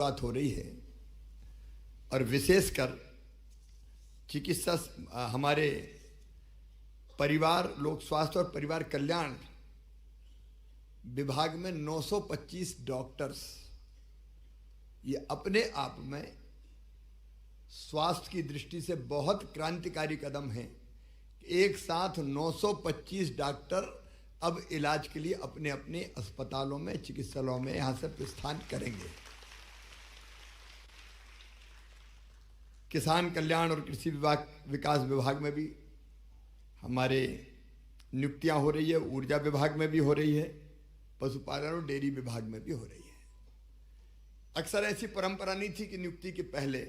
बात हो रही है और विशेषकर चिकित्सा हमारे परिवार लोक स्वास्थ्य और परिवार कल्याण विभाग में 925 डॉक्टर्स, ये अपने आप में स्वास्थ्य की दृष्टि से बहुत क्रांतिकारी कदम है। एक साथ 925 डॉक्टर अब इलाज के लिए अपने अपने अस्पतालों में चिकित्सालयों में यहाँ से प्रस्थान करेंगे। किसान कल्याण और कृषि विकास विभाग में भी हमारे नियुक्तियां हो रही है, ऊर्जा विभाग में भी हो रही है, पशुपालन और डेयरी विभाग में भी हो रही है। अक्सर ऐसी परंपरा नहीं थी कि नियुक्ति के पहले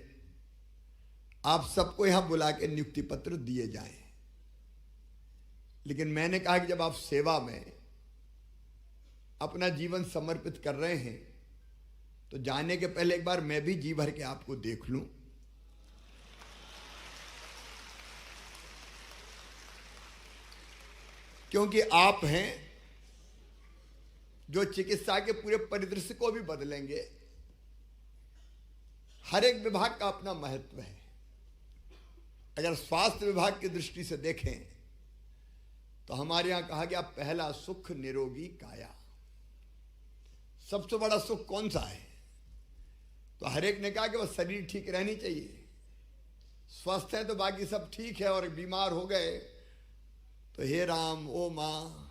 आप सबको यहां बुला के नियुक्ति पत्र दिए जाएं, लेकिन मैंने कहा कि जब आप सेवा में अपना जीवन समर्पित कर रहे हैं तो जाने के पहले एक बार मैं भी जी भर के आपको देख लूं। क्योंकि आप हैं जो चिकित्सा के पूरे परिदृश्य को भी बदलेंगे। हर एक विभाग का अपना महत्व है। अगर स्वास्थ्य विभाग की दृष्टि से देखें तो हमारे यहां कहा गया पहला सुख निरोगी काया। सबसे बड़ा सुख कौन सा है? तो हर एक ने कहा कि वह शरीर ठीक रहनी चाहिए। स्वस्थ है तो बाकी सब ठीक है, और बीमार हो गए तो हे राम ओ मां,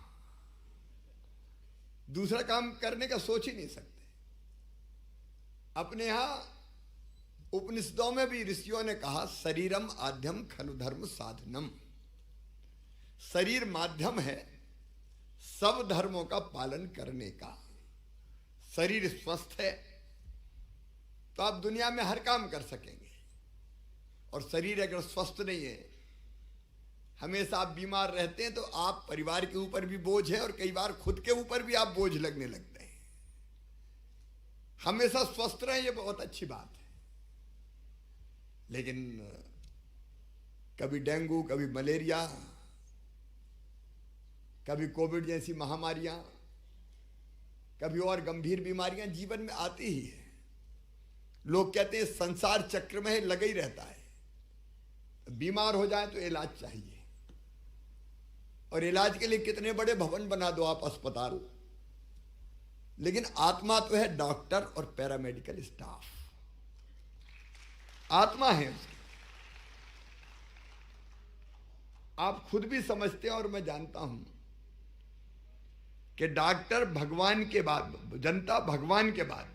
दूसरा काम करने का सोच ही नहीं सकते। अपने यहां उपनिषदों में भी ऋषियों ने कहा शरीरम आद्यम खलु धर्म साधनम। शरीर माध्यम है सब धर्मों का पालन करने का। शरीर स्वस्थ है तो आप दुनिया में हर काम कर सकेंगे, और शरीर अगर स्वस्थ नहीं है, हमेशा आप बीमार रहते हैं, तो आप परिवार के ऊपर भी बोझ है और कई बार खुद के ऊपर भी आप बोझ लगने लगते हैं। हमेशा स्वस्थ रहें, ये बहुत अच्छी बात है, लेकिन कभी डेंगू, कभी मलेरिया, कभी कोविड जैसी महामारियां, कभी और गंभीर बीमारियां जीवन में आती ही है। लोग कहते हैं संसार चक्र में लगा ही रहता है। बीमार हो जाए तो इलाज चाहिए, और इलाज के लिए कितने बड़े भवन बना दो आप, अस्पताल, लेकिन आत्मा तो है डॉक्टर और पैरामेडिकल स्टाफ। आत्मा है उसकी। आप खुद भी समझते हैं और मैं जानता हूं कि डॉक्टर भगवान के बाद, जनता भगवान के बाद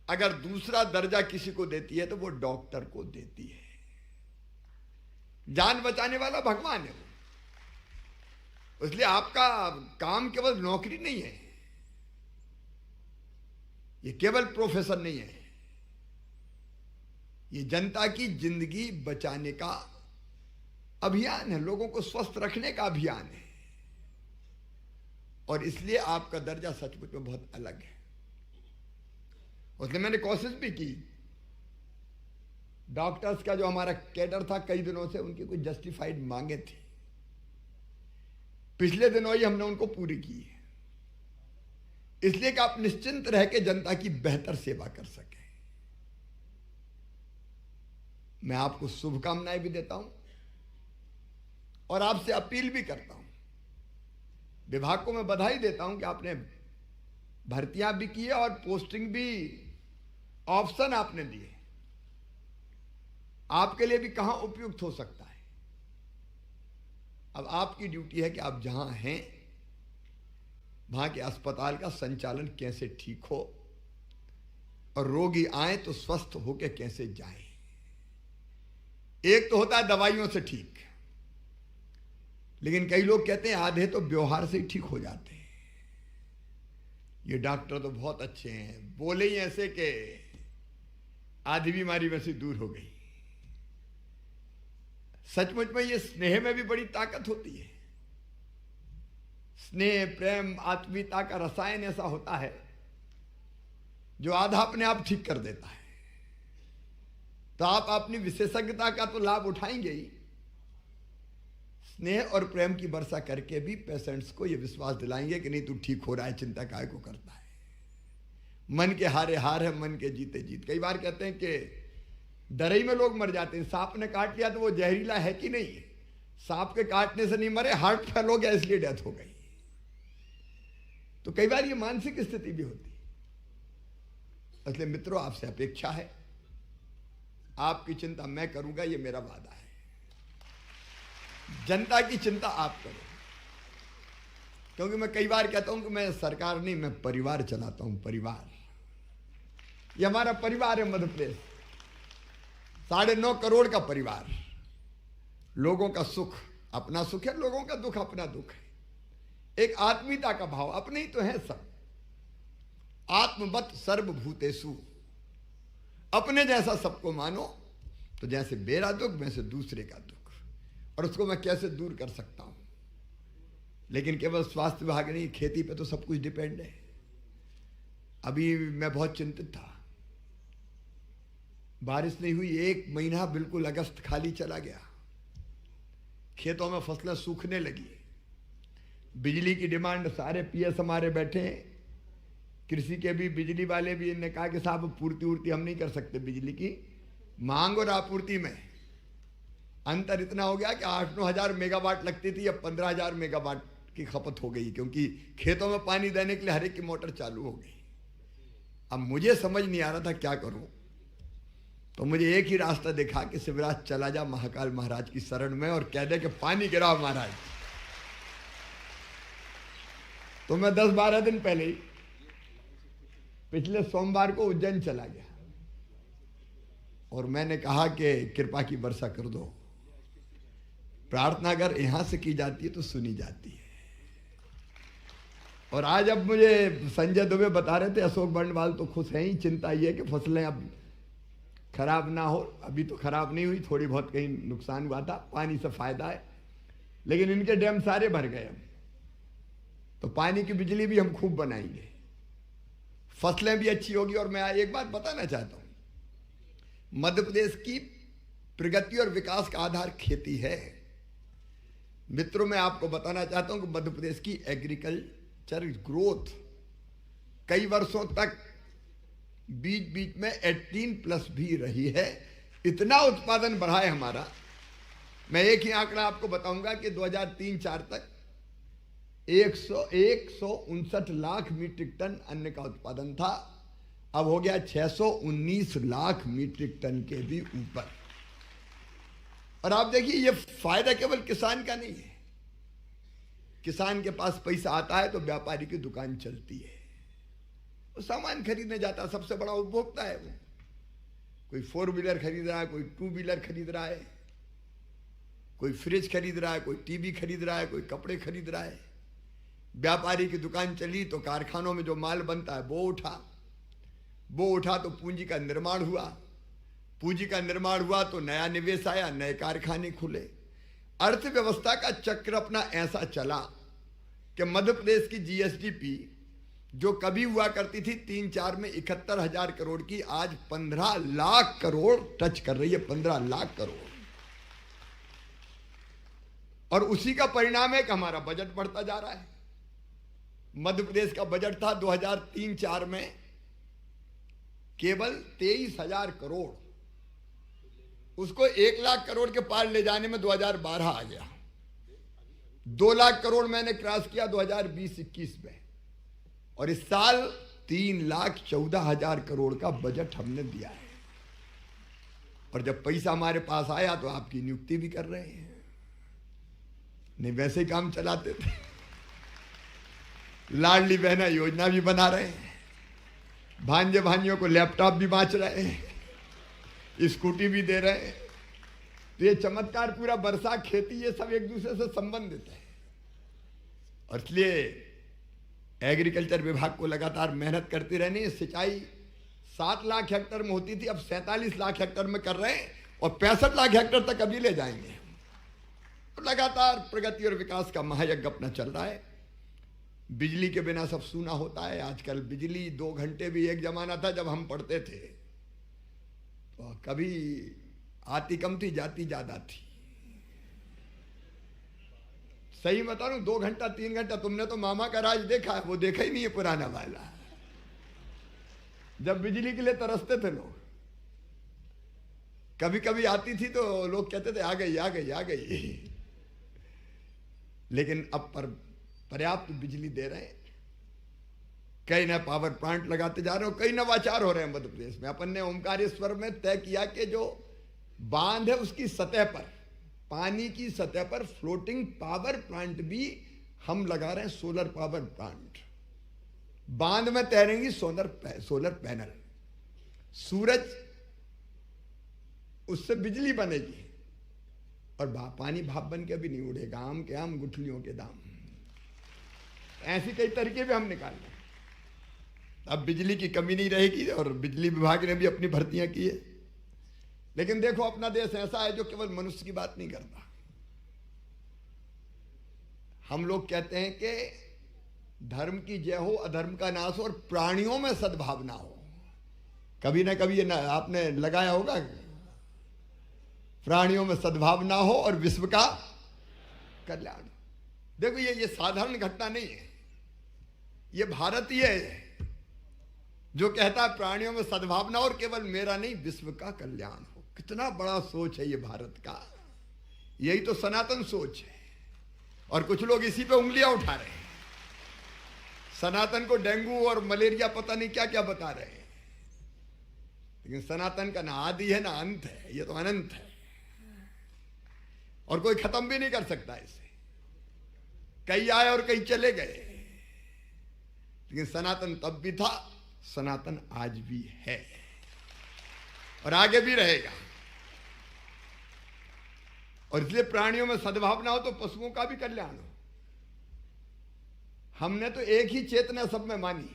अगर दूसरा दर्जा किसी को देती है तो वो डॉक्टर को देती है। जान बचाने वाला भगवान है वो। इसलिए आपका काम केवल नौकरी नहीं है, ये केवल प्रोफेशन नहीं है, ये जनता की जिंदगी बचाने का अभियान है, लोगों को स्वस्थ रखने का अभियान है। और इसलिए आपका दर्जा सचमुच में बहुत अलग है। उसने मैंने कोशिश भी की, डॉक्टर्स का जो हमारा कैडर था कई दिनों से उनकी कुछ जस्टिफाइड मांगे थी, पिछले दिनों ही हमने उनको पूरी की है, इसलिए कि आप निश्चिंत रह के जनता की बेहतर सेवा कर सके। मैं आपको शुभकामनाएं भी देता हूं और आपसे अपील भी करता हूं। विभाग को मैं बधाई देता हूं कि आपने भर्तियां भी की है और पोस्टिंग भी, ऑप्शन आपने दिए। आपके लिए भी कहां उपयुक्त हो सकता है। अब आपकी ड्यूटी है कि आप जहां हैं वहां के अस्पताल का संचालन कैसे ठीक हो, और रोगी आए तो स्वस्थ होकर कैसे जाएं। एक तो होता है दवाइयों से ठीक, लेकिन कई लोग कहते हैं आधे तो व्यवहार से ही ठीक हो जाते हैं। ये डॉक्टर तो बहुत अच्छे हैं, बोले ही ऐसे कि आधी बीमारी वैसे दूर हो गई। सचमुच में ये स्नेह में भी बड़ी ताकत होती है। स्नेह, प्रेम, आत्मीयता का रसायन ऐसा होता है जो आधा अपने आप ठीक कर देता है। तो आप अपनी विशेषज्ञता का तो लाभ उठाएंगे ही, स्नेह और प्रेम की वर्षा करके भी पेशेंट्स को यह विश्वास दिलाएंगे कि नहीं तू ठीक हो रहा है, चिंता काहे को करता है। मन के हारे हार है, मन के जीते जीत। कई बार कहते हैं कि दरई में लोग मर जाते हैं, सांप ने काट लिया तो वो जहरीला है कि नहीं है, सांप के काटने से नहीं मरे, हार्ट फेल हो गया इसलिए डेथ हो गई। तो कई बार ये मानसिक स्थिति भी होती है। इसलिए मित्रों, आपसे अपेक्षा है, आपकी चिंता मैं करूंगा, ये मेरा वादा है। जनता की चिंता आप करो, क्योंकि मैं कई बार कहता हूं कि मैं सरकार नहीं, मैं परिवार चलाता हूं। परिवार, ये हमारा परिवार है मध्य प्रदेश, 9.5 करोड़ का परिवार। लोगों का सुख अपना सुख है, लोगों का दुख अपना दुख है। एक आत्मीयता का भाव, अपने ही तो है सब। आत्मवत सर्वभूतेषु, अपने जैसा सबको मानो, तो जैसे मेरा दुख वैसे दूसरे का दुख, और उसको मैं कैसे दूर कर सकता हूं। लेकिन केवल स्वास्थ्य विभाग नहीं, खेती पे तो सब कुछ डिपेंड है। अभी मैं बहुत चिंतित था, बारिश नहीं हुई, 1 महीना बिल्कुल अगस्त खाली चला गया, खेतों में फसलें सूखने लगी। बिजली की डिमांड, सारे पीएस हमारे बैठे हैं, कृषि के भी, बिजली वाले भी, इन्होंने कहा कि साहब पूर्ति उर्ति हम नहीं कर सकते। बिजली की मांग और आपूर्ति में अंतर इतना हो गया कि 8-9 हजार मेगावाट लगती थी, अब 15,000 मेगावाट की खपत हो गई, क्योंकि खेतों में पानी देने के लिए हर एक की मोटर चालू हो गई। अब मुझे समझ नहीं आ रहा था क्या करूं, तो मुझे एक ही रास्ता दिखा कि शिवराज चला जा महाकाल महाराज की शरण में और कह दे कि पानी गिराओ महाराज। तो मैं 10-12 दिन पहले ही, पिछले सोमवार को उज्जैन चला गया और मैंने कहा कि कृपा की वर्षा कर दो। प्रार्थना अगर यहां से की जाती है तो सुनी जाती है। और आज अब मुझे संजय दुबे बता रहे थे, अशोक बंडवाल तो खुश हैं ही, चिंता ये है कि फसलें अब खराब ना हो। अभी तो खराब नहीं हुई, थोड़ी बहुत कहीं नुकसान हुआ था, पानी से फायदा है, लेकिन इनके डैम सारे भर गए। अब तो पानी की बिजली भी हम खूब बनाएंगे, फसलें भी अच्छी होगी। और मैं एक बात बताना चाहता हूं, मध्य प्रदेश की प्रगति और विकास का आधार खेती है। मित्रों, मैं आपको बताना चाहता हूं कि मध्य प्रदेश की एग्रीकल्चर ग्रोथ कई वर्षों तक बीच बीच में 18+ भी रही है। इतना उत्पादन बढ़ा है हमारा। मैं एक ही आंकड़ा आपको बताऊंगा कि 2003-04 तक 159 लाख मीट्रिक टन अन्न का उत्पादन था, अब हो गया 619 लाख मीट्रिक टन के भी ऊपर। और आप देखिए, ये फायदा केवल किसान का नहीं है। किसान के पास पैसा आता है तो व्यापारी की दुकान चलती है, वो सामान खरीदने जाता है, सबसे बड़ा उपभोक्ता है वो। कोई 4 व्हीलर खरीद रहा है, कोई 2 व्हीलर खरीद रहा है, कोई फ्रिज खरीद रहा है, कोई टीवी खरीद रहा है, कोई कपड़े खरीद रहा है। व्यापारी की दुकान चली तो कारखानों में जो माल बनता है वो उठा तो पूंजी का निर्माण हुआ, पूंजी का निर्माण हुआ तो नया निवेश आया, नए कारखाने खुले। अर्थव्यवस्था का चक्र अपना ऐसा चला कि मध्य प्रदेश की जीएसडीपी जो कभी हुआ करती थी 3-4 में 71,000 करोड़ की, आज 15 लाख करोड़ टच कर रही है, 15 लाख करोड़। और उसी का परिणाम है कि हमारा बजट बढ़ता जा रहा है। मध्य प्रदेश का बजट था 2003-04 में केवल 23,000 करोड़, उसको 1 लाख करोड़ के पार ले जाने में 2012 आ गया। 2 लाख करोड़ मैंने क्रॉस किया 2020-21 में, और इस साल 3,14,000 करोड़ का बजट हमने दिया है। और जब पैसा हमारे पास आया तो आपकी नियुक्ति भी कर रहे हैं, नहीं वैसे ही काम चलाते थे। लाडली बहना योजना भी बना रहे हैं, भांजे भांजियों को लैपटॉप भी बांट रहे हैं, स्कूटी भी दे रहे हैं। तो ये चमत्कार पूरा वर्षा, खेती, ये सब एक दूसरे से संबंधित है। और इसलिए एग्रीकल्चर विभाग को लगातार मेहनत करती रहनी। सिंचाई 7 लाख हेक्टेयर में होती थी, अब 47 लाख हेक्टेयर में कर रहे हैं, और 65 लाख हेक्टेयर तक अभी ले जाएंगे। तो लगातार प्रगति और विकास का महायज्ञ अपना चल रहा है। बिजली के बिना सब सूना होता है। आजकल बिजली 2 घंटे भी, एक जमाना था जब हम पढ़ते थे तो कभी आती कम थी, जाती ज्यादा थी। सही बता रहा हूं, 2 घंटा 3 घंटा। तुमने तो मामा का राज देखा है, वो देखा ही नहीं है पुराना वाला। जब बिजली के लिए तरसते थे लोग, कभी कभी आती थी तो लोग कहते थे आ गई आ गई आ गई, लेकिन अब पर्याप्त बिजली दे रहे हैं। कई नए पावर प्लांट लगाते जा रहे हो, कई नवाचार हो रहे हैं मध्य प्रदेश में। अपन ने ओमकारेश्वर में तय किया कि जो बांध है उसकी सतह पर, पानी की सतह पर फ्लोटिंग पावर प्लांट भी हम लगा रहे हैं, सोलर पावर प्लांट। बांध में तैरेंगी सोलर पैनल, सूरज उससे बिजली बनेगी और पानी भाप बन के भी नहीं उड़ेगा। आम के आम गुठलियों के दाम, ऐसी कई तरीके भी हम निकाल रहे हैं। अब बिजली की कमी नहीं रहेगी और बिजली विभाग ने भी अपनी भर्तियां की है। लेकिन देखो अपना देश ऐसा है जो केवल मनुष्य की बात नहीं करता। हम लोग कहते हैं कि धर्म की जय हो, अधर्म का नाश हो और प्राणियों में सद्भावना हो। कभी ना कभी ये आपने लगाया होगा, प्राणियों में सद्भावना हो और विश्व का कल्याण। देखो ये साधारण घटना नहीं है, ये भारतीय है जो कहता है प्राणियों में सद्भावना और केवल मेरा नहीं विश्व का कल्याण हो। कितना बड़ा सोच है ये भारत का, यही तो सनातन सोच है। और कुछ लोग इसी पे उंगलियां उठा रहे हैं, सनातन को डेंगू और मलेरिया पता नहीं क्या क्या बता रहे हैं। लेकिन सनातन का ना आदि है ना अंत है, ये तो अनंत है और कोई खत्म भी नहीं कर सकता इसे। कई आए और कई चले गए, लेकिन सनातन तब भी था, सनातन आज भी है और आगे भी रहेगा। और इसलिए प्राणियों में सद्भावना हो तो पशुओं का भी कल्याण हो। हमने तो एक ही चेतना सब में मानी,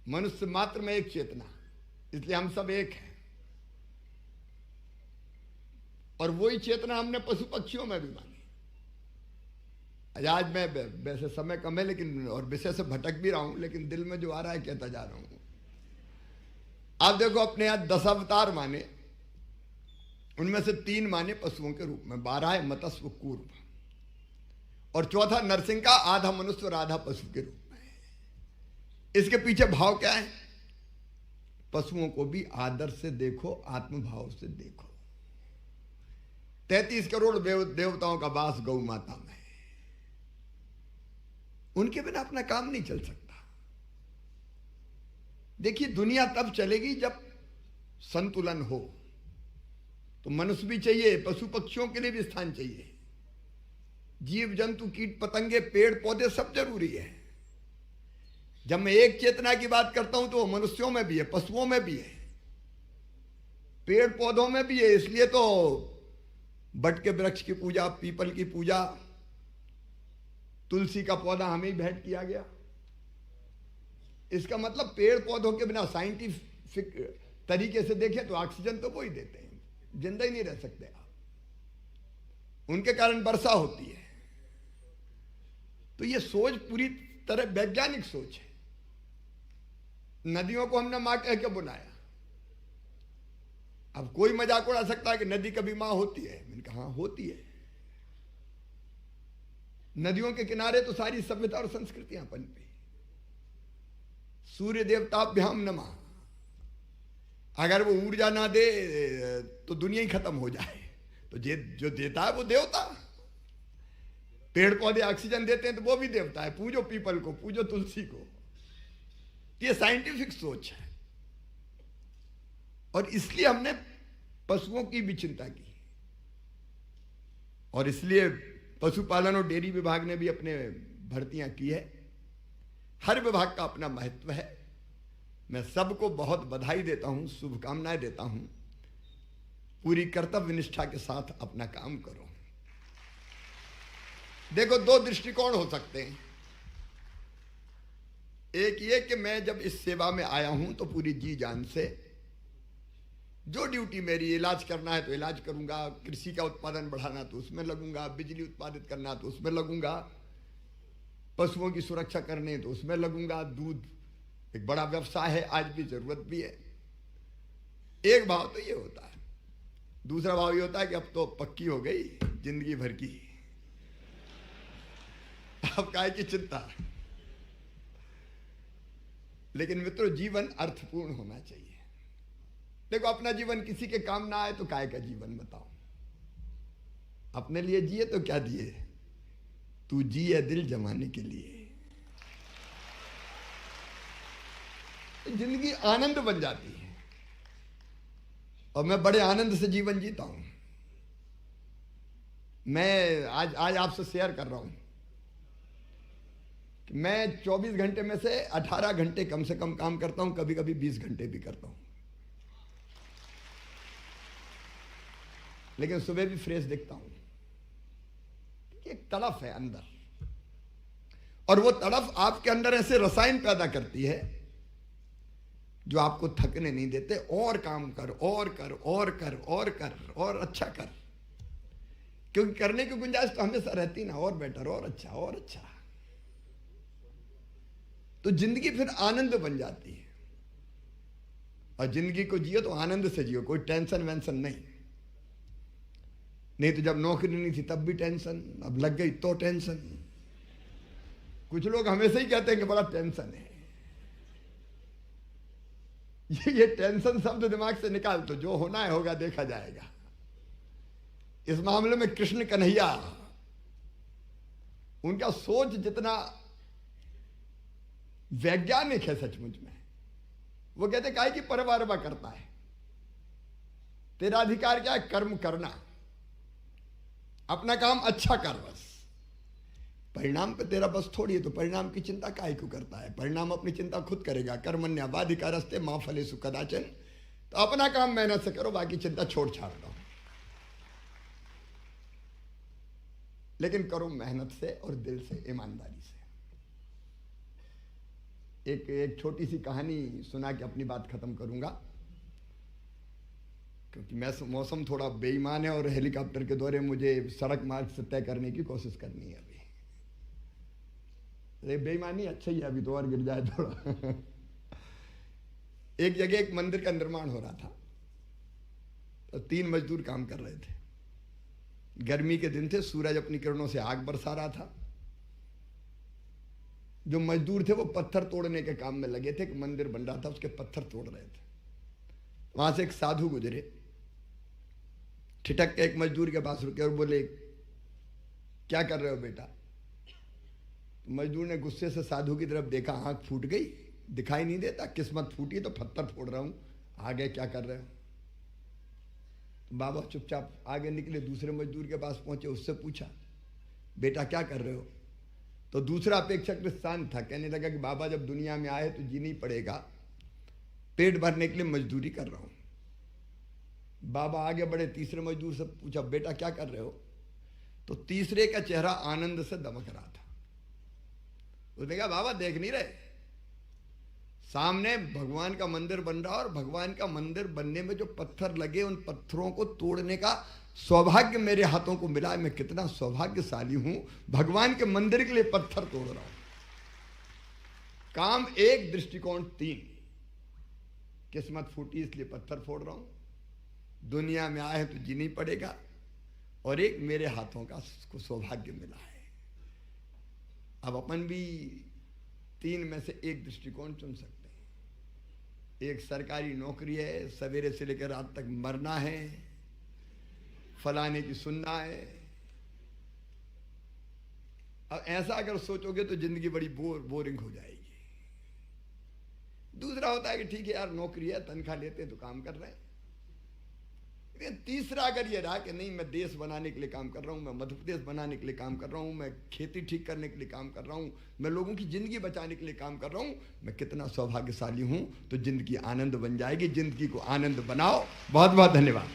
मनुष्य मात्र में एक चेतना, इसलिए हम सब एक हैं। और वही चेतना हमने पशु पक्षियों में भी मानी। आज मैं वैसे समय कम है लेकिन और विषय से भटक भी रहा हूं, लेकिन दिल में जो आ रहा है कहता जा रहा हूं। आप देखो अपने यहां 10 अवतार माने, उनमें से 3 माने पशुओं के रूप में, 12 मत्स्य कूर्म, और चौथा नरसिंह का आधा मनुष्य और आधा पशु के रूप में। इसके पीछे भाव क्या है? पशुओं को भी आदर से देखो, आत्मभाव से देखो। 33 करोड़ देवताओं का वास गौ माता में, उनके बिना अपना काम नहीं चल सकता। देखिए दुनिया तब चलेगी जब संतुलन हो। तो मनुष्य भी चाहिए, पशु पक्षियों के लिए भी स्थान चाहिए, जीव जंतु कीट पतंगे पेड़ पौधे सब जरूरी है। जब मैं एक चेतना की बात करता हूं तो मनुष्यों में भी है, पशुओं में भी है, पेड़ पौधों में भी है। इसलिए तो बट के वृक्ष की पूजा, पीपल की पूजा, तुलसी का पौधा हमें भेंट किया गया। इसका मतलब पेड़ पौधों के बिना साइंटिफिक तरीके से देखें तो ऑक्सीजन तो वो ही देते हैं, जिंदा ही नहीं रह सकते आप। उनके कारण वर्षा होती है। तो ये सोच पूरी तरह वैज्ञानिक सोच है। नदियों को हमने मां कह के बुलाया। अब कोई मजाक उड़ा सकता है कि नदी कभी मां होती है। मैंने कहा हाँ होती है। नदियों के किनारे तो सारी सभ्यता और संस्कृतियां पनपी। सूर्य देवताभ्याम नमः। अगर वो ऊर्जा ना दे तो दुनिया ही खत्म हो जाए। तो जो देता है वो देवता। पेड़ पौधे ऑक्सीजन देते हैं तो वो भी देवता है। पूजो पीपल को, पूजो तुलसी को। ये साइंटिफिक सोच है। और इसलिए हमने पशुओं की भी चिंता की। और इसलिए पशुपालन और डेयरी विभाग ने भी अपने भर्तियां की है। हर विभाग का अपना महत्व है। मैं सबको बहुत बधाई देता हूं, शुभकामनाएं देता हूं। पूरी कर्तव्य निष्ठा के साथ अपना काम करो। देखो 2 दृष्टिकोण हो सकते हैं। एक ये कि मैं जब इस सेवा में आया हूं तो पूरी जी जान से जो ड्यूटी मेरी, इलाज करना है तो इलाज करूंगा, कृषि का उत्पादन बढ़ाना तो उसमें लगूंगा, बिजली उत्पादित करना तो उसमें लगूंगा, पशुओं की सुरक्षा करनी है तो उसमें लगूंगा। दूध एक बड़ा व्यवसाय है, आज भी जरूरत भी है। एक भाव तो ये होता है। दूसरा भाव ये होता है कि अब तो पक्की हो गई जिंदगी भर की, अब काय की चिंता। लेकिन मित्रों, जीवन अर्थपूर्ण होना चाहिए। देखो, अपना जीवन किसी के काम ना आए तो काय का जीवन बताओ। अपने लिए जिए तो क्या दिए, तू जिए दिल जमाने के लिए। जिंदगी आनंद बन जाती है, और मैं बड़े आनंद से जीवन जीता हूं। मैं आज आपसे शेयर कर रहा हूं कि मैं 24 घंटे में से 18 घंटे कम से कम काम करता हूं, कभी कभी 20 घंटे भी करता हूं, लेकिन सुबह भी फ्रेश दिखता हूं। एक तड़फ है अंदर, और वो तड़फ आपके अंदर ऐसे रसायन पैदा करती है जो आपको थकने नहीं देते। और काम कर, और कर, और कर, और कर, और अच्छा कर, क्योंकि करने की गुंजाइश तो हमेशा रहती ना, और बेटर, और अच्छा, और अच्छा। तो जिंदगी फिर आनंद बन जाती है, और जिंदगी को जियो तो आनंद से जियो, कोई टेंशन वेंशन नहीं। नहीं तो जब नौकरी नहीं थी तब भी टेंशन, अब लग गई तो टेंशन। कुछ लोग हमेशा ही कहते हैं कि बड़ा टेंशन है। ये टेंशन शब्द दिमाग से निकाल दो, जो होना है होगा, देखा जाएगा। इस मामले में कृष्ण कन्हैया, उनका सोच जितना वैज्ञानिक है सचमुच में। वो कहते काहे की परवारवा करता है, तेरा अधिकार क्या है, कर्म करना, अपना काम अच्छा कर, बस परिणाम पे तेरा बस थोड़ी है, तो परिणाम की चिंता काहे को करता है। परिणाम अपनी चिंता खुद करेगा। कर्मण्यवाधिकारस्ते मां फलेषु कदाचन। तो अपना काम मेहनत से करो, बाकी चिंता छोड़ छाड़ दो, लेकिन करो मेहनत से और दिल से, ईमानदारी से। एक छोटी सी कहानी सुना के अपनी बात खत्म करूंगा, क्योंकि मौसम थोड़ा बेईमान है और हेलीकॉप्टर के दौरे मुझे सड़क मार्ग से तय करने की कोशिश करनी है। अभी बेईमानी अच्छा ही है, अभी तो और गिर जाए थोड़ा। एक जगह एक मंदिर का निर्माण हो रहा था, तो 3 मजदूर काम कर रहे थे। गर्मी के दिन थे, सूरज अपनी किरणों से आग बरसा रहा था। जो मजदूर थे वो पत्थर तोड़ने के काम में लगे थे। एक मंदिर बन रहा था, उसके पत्थर तोड़ रहे थे। वहां से एक साधु गुजरे, ठिठक के एक मजदूर के पास रुके और बोले, क्या कर रहे हो बेटा। तो मजदूर ने गुस्से से साधु की तरफ देखा, आंख फूट गई, दिखाई नहीं देता, किस्मत फूटी तो पत्थर फोड़ रहा हूं, आगे क्या कर रहे हो। तो बाबा चुपचाप आगे निकले, दूसरे मजदूर के पास पहुंचे, उससे पूछा, बेटा क्या कर रहे हो। तो दूसरा अपेक्षाकृत शांत था, कहने लगा कि बाबा जब दुनिया में आए तो जीना ही पड़ेगा, पेट भरने के लिए मजदूरी कर रहा हूं। बाबा आगे बढ़े, तीसरे मजदूर से पूछा, बेटा क्या कर रहे हो। तो तीसरे का चेहरा आनंद से दमक रहा था। उसने कहा, बाबा देख नहीं रहे, सामने भगवान का मंदिर बन रहा, और भगवान का मंदिर बनने में जो पत्थर लगे, उन पत्थरों को तोड़ने का सौभाग्य मेरे हाथों को मिला है। मैं कितना सौभाग्यशाली हूं, भगवान के मंदिर के लिए पत्थर तोड़ रहा हूं। काम एक, दृष्टिकोण 3। किस्मत फूटी इसलिए पत्थर फोड़ रहा हूं, दुनिया में आए तो जीना ही पड़ेगा, और एक मेरे हाथों का सौभाग्य मिला है। अब अपन भी 3 में से एक दृष्टिकोण चुन सकते हैं। एक सरकारी नौकरी है, सवेरे से लेकर रात तक मरना है, फलाने की सुनना है। अब ऐसा अगर सोचोगे तो जिंदगी बड़ी बोरिंग हो जाएगी। दूसरा होता है कि ठीक है यार, नौकरी है, तनख्वाह लेते हैं तो काम कर रहे हैं। लेकिन तीसरा अगर ये रहा कि नहीं, मैं देश बनाने के लिए काम कर रहा हूं, मैं मध्य प्रदेश बनाने के लिए काम कर रहा हूं, मैं खेती ठीक करने के लिए काम कर रहा हूं, मैं लोगों की जिंदगी बचाने के लिए काम कर रहा हूं, मैं कितना सौभाग्यशाली हूं, तो जिंदगी आनंद बन जाएगी। जिंदगी को आनंद बनाओ। बहुत बहुत धन्यवाद।